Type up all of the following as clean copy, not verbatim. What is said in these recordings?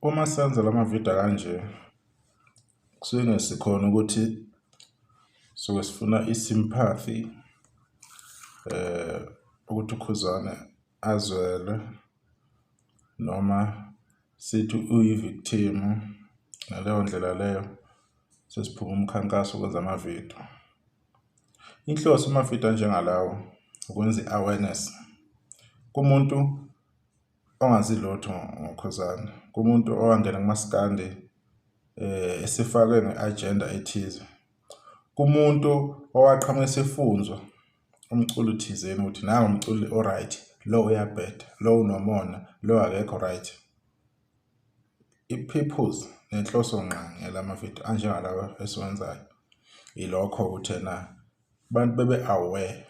Uma senza lama video kanje kusuke ngesikhona ukuthi soke sifuna isympathy ukuthi uKhuzani azwele noma sithi uyi-victim. Ngaleyo ndlela leyo sesiphuma umkhankaso ukwenza amavidiyo. Inhloso amavidiyo anjengalawo ukwenza i-awareness kumuntu ongazi lutho ngoKhuzani, kumuntu owangena kumaskandi esifake nge-agenda ethize, kumuntu owaqhamuka esifunzwa umculo thizeni ukuthi nawo umculo oright, lo uyabheda, lo unomona, lo akekho right. I-purpose nenhloso ngqangi yalama video anjengalawo esiwenzayo ilokho ukuthi abantu bebe aware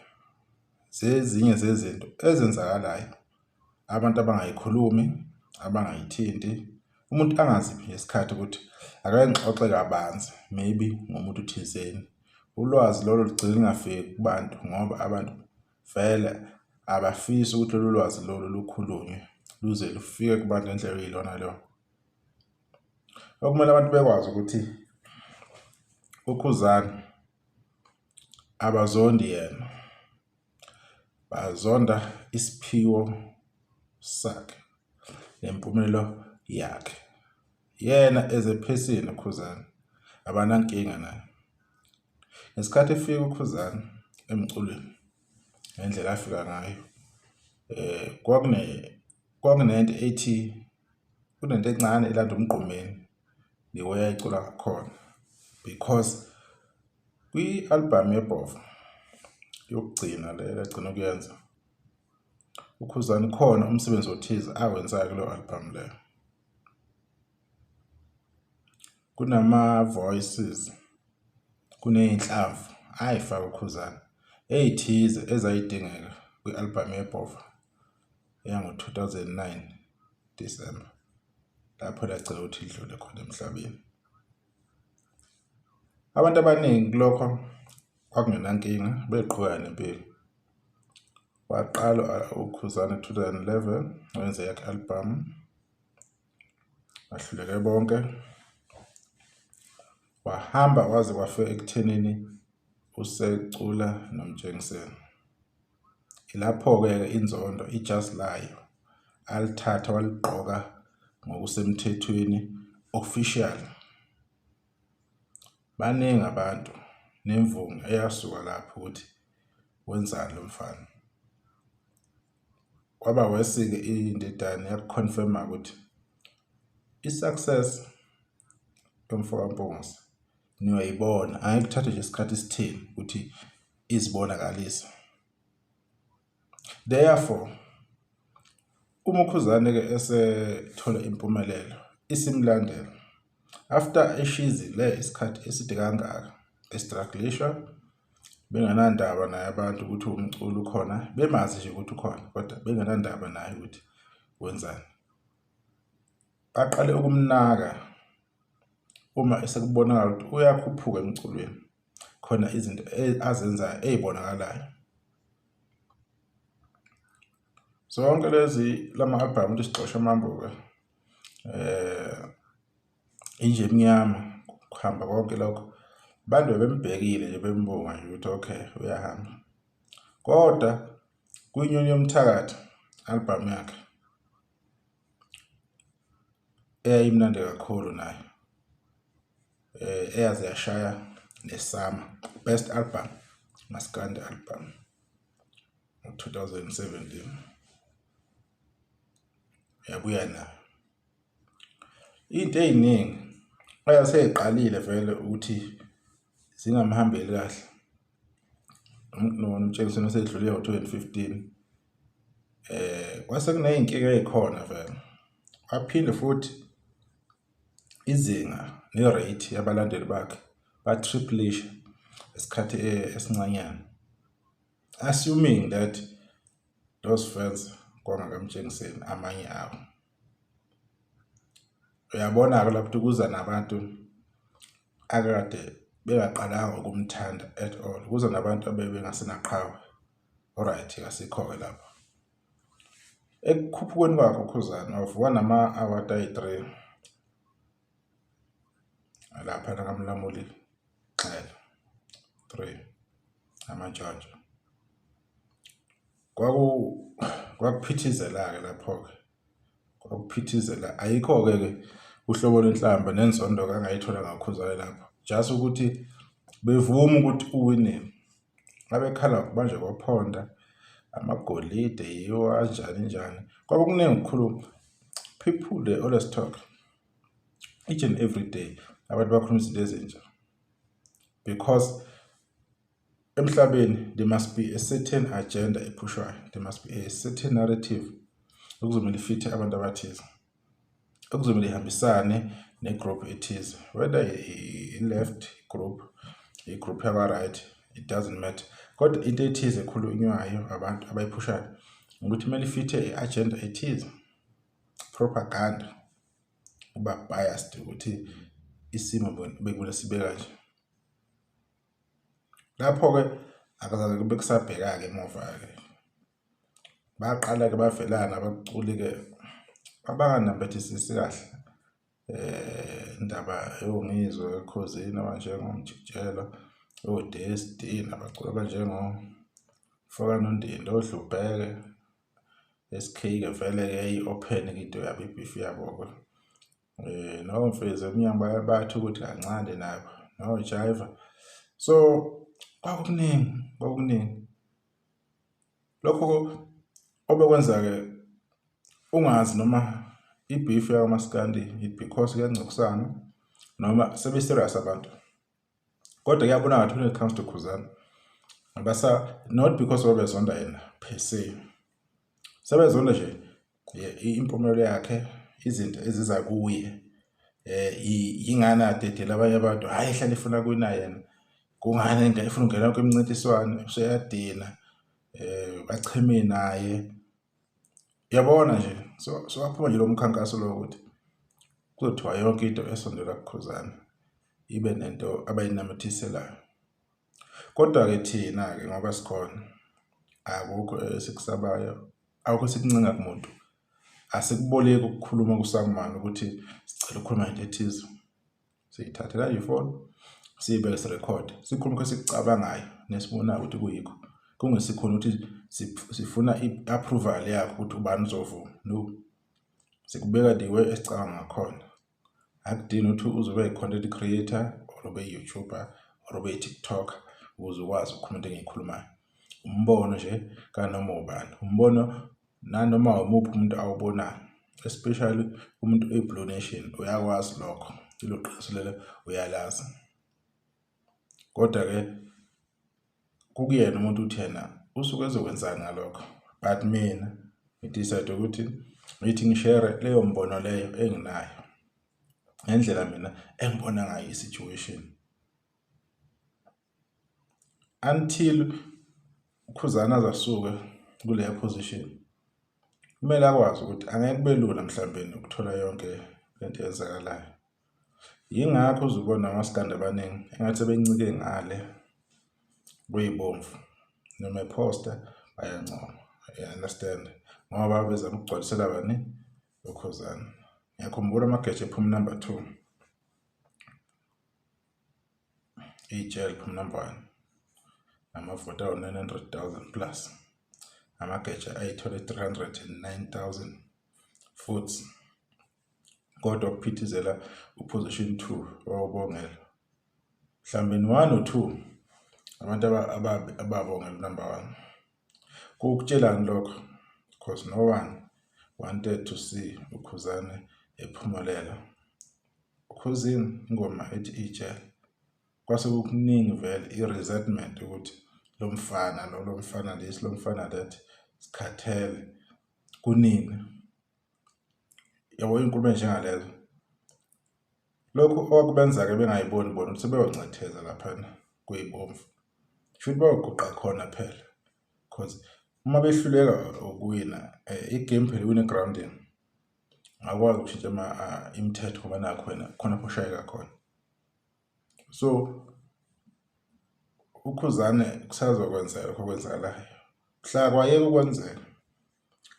zezinye zezinto ezenzakalayo, abantu abangayikhulumi, abangayithinti, umuntu angaziphi ngesikhathi ukuthi ake ngixoxe kabanzi maybe ngomuntu thizeni. Ulwazi lolo lugcina lingafiki kubantu ngoba abantu vele abafisi ukuthi lolu lwazi lolo lukhulunywe luze lufike kubantu ngendlela eyilona leyo. Okumele abantu bekwazi ukuthi uKhuzani abazondi yena, bazonda isiphiwo sakhe nempumelelo yakhe. Yena as a person uKhuzani abanankinga naye. Ngesikhathi efika uKhuzani emculweni ngendlela afika ngayo kwakunento ethi kunento encane elanda umgqumeni leyo ayicula ngakhona, because kwi-album yeBhova yokugcina le agcina ukuyenza uKhuzani khona umsebenzi othize awenzayo kulo album leyo. Kunama voices, kuneyinhlamvu ayifaka uKhuzani ezithize ezayidingeka kwi-album yeBhova yango-2009 December, lapho lagcina ukuthi idlule khona emhlabeni. Abantu abaningi kulokho kwakungenankinga, beqhubeka nempilo. Waqala uKhuzani 2011 wenza yakhe album Ahluleke Bonke, wahamba waze kwafika ekuthenini usecula noMtshengiseni. Ilapho-ke inzondo iJust Layo alithatha waligqoka ngokusemthethweni official. Baningi abantu nemvunga eyasuka lapho ukuthi wenzani lo mfana. Kwaba wesike indedane yakuconfirma ukuthi i-success yomfoka Mpungose niyoyibona, ayikuthathe nje isikhathi esithini ukuthi izibonakalise. Therefore uma uKhuzani-ke esethola impumelelo isimlandela, after eshizile isikhathi eside kangaka estrugglisha, bengenandaba naye abantu ukuthi umculo ukhona, bemazi nje ukuthi ukhona kodwa bengenandaba naye ukuthi wenzani. Baqale ukumnaka uma esekubonakala ukuthi uyakhuphuka emculweni, khona izinto azenzayo ezibonakalayo. Zonke lama album ukuthi sixosha amambo-ke inje emnyama kuhamba konke lokho, abantu bembhekile nje bembonga nje ukuthi okay uyahamba. Kodwa kwinyoni yomthakathi album yakhe eyayimnandi kakhulu nayo eyaze yashaya nesama best album maskandi album ngo-2017 yabuya nayo. Into eziningi ayaseyiqalile vele ukuthi zingamhambeli kahle. NoMtshengiseni osedlule ngo-2015 kwase kuneyinkinga ezikhona vele. Waphinde futhi izinga nerate yabalandeli bakhe batriplisha esikhathi esincanyana, assuming that those fans kwangakaMtshengiseni amanye abo. Uyabona-ke lapho kuza nabantu akade bengaqalanga ukumthanda at all, kuza nabantu abebengasenaqhawe. Alright, asikho-ke lapho. Ekukhuphukweni kwakhe uKhuzani wavuka nama-award ayi-3 lapha kaMlamuli Xele 3 amajaji kwakuphithizela-ke lapho-ke kwakuphithizela ayikho-ke uhlobo lwenhlamba nenzondo kangayithola ngakhuzane lapho just ukuthi bevuma ukuthi uwinile abekhala kubanje kwaphonda amagolide yiwo kanjani njani kwaba kuningi ukukhuluma. People they always talk each and every day abantu bakhuluma izinto ezintsha because emhlabeni there must be a certain agenda epushwayo, there must be a certain narrative okuzomele ifithe abantu abathize, okuzomele ihambisane negroup ethize, whether i-left group, i-group yakwa-right, it doesn't matter. Kodwa into ethize ekhulunywayo abantu abayiphushayo ukuthi kumele ifithe i-agenda ethize, propaganda, uba biased ukuthi isimo bekumele sibe kanje. Lapho-ke akazabe kube kusabheka-ke emuva-ke baqala-ke bavelana abaculi-ke abanganambithisisi kahle indaba yongizwe ekhosini abanjengomjikijelo oDSD nabaculi abanjengoFoka Nondindo oDlubheke SK-ke vele-ke i-open-ke into yabo ibifi yabo-ke noMfezi Emnyango bathi ukuthi kancane nabo noJaiva. So kwakuningi lokho obekwenza-ke ungazi noma i-beef yakwaMaskandi because kuyangcokusana noma sebe-serious abantu, kodwa kuyabona ngathi when it comes to Khuzani not because babezonda yena per se, sebezonda nje impumelelo yakhe, izinto eziza kuye yingani adedela abanye abantu hayi hlale ifuna kuyina yena kungani ngayifuna ungena kwemncintiswano useyadina bacheme naye, yabona nje. So aphuma nje lo mkhankaso lo ukuthi kuzothiwa yonke into esondela kuKhuzani ibe nento abayinamathiselayo. Kodwa-ke thina-ke ngoba sikhona akukho esikusabayo, akukho sikuncenga kumuntu, asikuboleki ukukhuluma kuSangman ukuthi sicela ukukhuluma into ethize, siyithathela ifoni siyibeke sirekhode sikhuluma esikucabangayo nesibonayo ukuthi kuyikho, kungesikhona ukuthi sifuna i-approval yakho ukuthi ubani uzovuma. No, sikubeka the way esicabanga ngakhona. Akudini ukuthi uzobe i-content creator or ube i-YouTuber or ube i-TikToker ukuze ukwazi ukukhuluma into engiyikhulumayo. Umbono nje kanoma ubani, umbono nanoma umuphi umuntu awubonayo, especially umuntu oyi-Blue Nation uyakwazi lokho, ilo qiniso lelo uyalazi. Kodwa-ke kukuyena umuntu uthi yena usuke ezokwenzani ngalokho, but mina ngidecide ukuthi ngithi ngishare leyo mbono leyo enginayo ngendlela mina engibona ngayo i-situation until uKhuzani azasuke kuleyo position. Kumele akwazi ukuthi angeke kube lula mhlawumbe ukuthola yonke lento eyenzakalayo. Yingakho uzubona amaskandi abaningi engathi bencike ngale kuyibomvu noma eposter bayancoma, you understand, ngoba bezama ukugcwalisela bani uKhuzani. Ngiyakhumbula amageja ephuma number 2, ijele phuma number 1, amavota awu-900,000 plus, amageja ayithole 309,000 votes, kodwa ukuphithizela uposition 2 wawubongela mhlawumbe 1 or 2 abantu ababongela number 1. Kukutshelani lokho? Because no one wanted to see uKhuzani ephumelela. uKhuzini ingoma ethi ijele kwase kukuningi vele i-resentment ukuthi lo mfana lesi, lo mfana that sikhathele kuningi. Yabo inkulumo njengalezo lokho okubenza-ke bengayiboni bona ukuthi sebeyoncetheza laphana kuyibomvu futhi bayoguqa khona phela, because uma behluleka ukuwina i-game phela win grounding akwazi ukushintsha imithetho ngoba nakho wena khona kushayeka khona. So uKhuzani kusazokwenzeka lokho okwenzakalayo, mhla kwayeka ukwenzeka,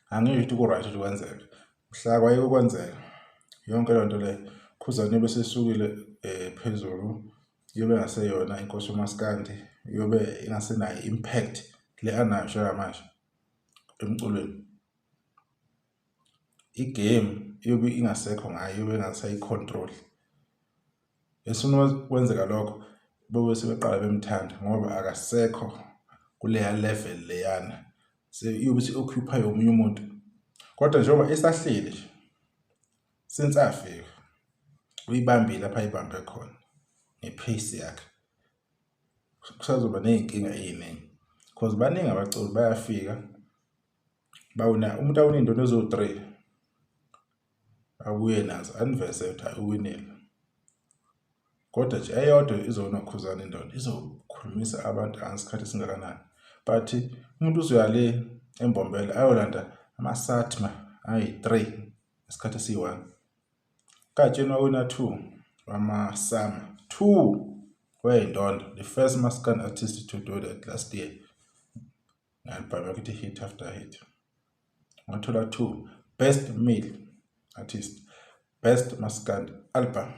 angisho ukuthi ku-right ukuthi kwenzeka, mhla kwayeka ukwenzeka yonke lento le uKhuzani bese esukile phezulu, yobe ngaseyona inkosi uMaskandi, yobe ingasenayo impact le anayo njengamanje emculweni. Igame yobe ingasekho ngayo, yobe ingasayicontrol. Esifuna kwenzeka lokho bobe sebeqala bemthanda ngoba akasekho kuleya level leyana, yobe se-occupy omunye umuntu. Kodwa njengoba esahleli nje since afika uyibambile lapha ayibambe khona ngepace yakhe, kusazoba ney'nkinga ey'ningi because baningi abaculi bayafika umuntu awuney'ndondo eziwu-3 abuye nazo aniveze ukuthi uwinile. Kodwa nje eyodwa izona Khuzani indoda izokhulumisa abantu ngesikhathi esingakanani. But umuntu uzoya le eMbombela ayolanda ama-Satma ayi-3 ngesikhathi esi-1. Katsheni wawina 2 wama-Sama, 2 wey'ndondo, the first Maskandi artist to do that last year. Ngalibhama ukuthi hit after hit. Wathola 2 best male artist, best Maskandi album.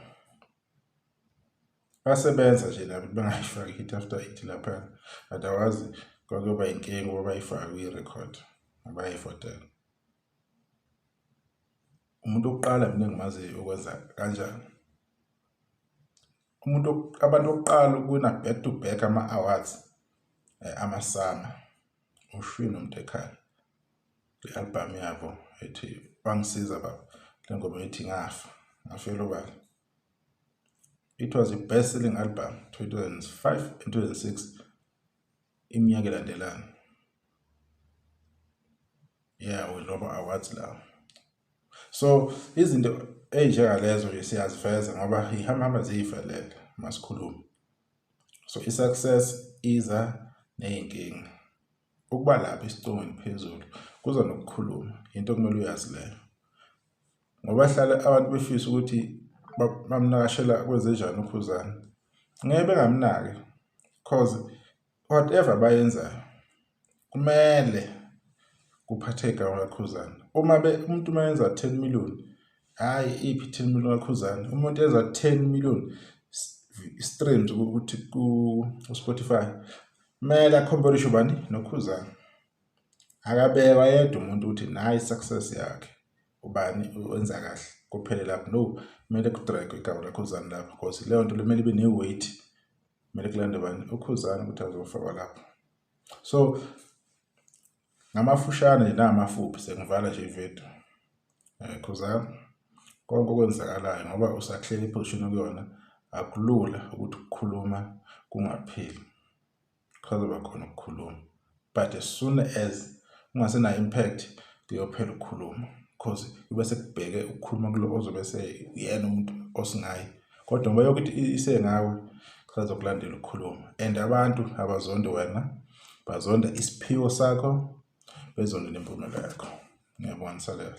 Basebenza nje nabo bengayifaki hit after hit lapha. Otherwise kwakuba inkinga ngoba bayifaka kwi-record abayifotela. Umuntu oqala mina engimaziyo ukwenza kanjani, abantu oqala ukuwina back to back ama-awards ama-Sama, uShwini Mtekhala. I-album yabo ethi bangisiza baba, le ngoma ethi ngafela ubala. It was the best selling album 2005 and 2006 iminyaka elandelana. Yeah, we love awards lawo. So izinto ey'njengalezo nje siyaziveza ngoba ihamba ziyivelele masikhuluma. So i-success iza ney'nkinga. Ukuba lapha isicongweni phezulu kuza nokukhuluma, into okumele uyazi leyo. Ngoba hlala abantu befisa ukuthi bamnakashela kwenzenjani uKhuzani. Ngeke bengamnaki because whatever bayenzayo kumele kuphathe igama laKhuzani. Umuntu mayenza 10 million, hayi iphi 10 million kaKhuzani. Umuntu enza 10 million streams ukuthi ku-Spotify, kumele akhomparishe ubani noKhuzani. Akabekwa yedwa umuntu ukuthi nayi success yakhe ubani wenza kahle kuphele lapho. No, kumele kudragwe igama laKhuzani lapho because leyo nto kumele ibe ne-weight. Kumele kulande bani uKhuzani ukuthi azofakwa lapho. So ngamafushane namafuphi sengivala nje ivideo. Khuzani konke okwenzakalayo ngoba usahleli iposition okuyona akulula ukuthi ukukhuluma kungapheli. Kuzoba khona ukukhuluma, but as soon as ungasena impact kuyophela ukukhuluma because kube sekubheke ukukhuluma kulo ozobe seyena umuntu osingayi. Kodwa ngoba yokuthi isengawe kusazokulandela ukukhuluma, and abantu abazonde wena, bazonda isiphiwo sakho, bezonde nempumela yakho. Ngiyabonga kahle.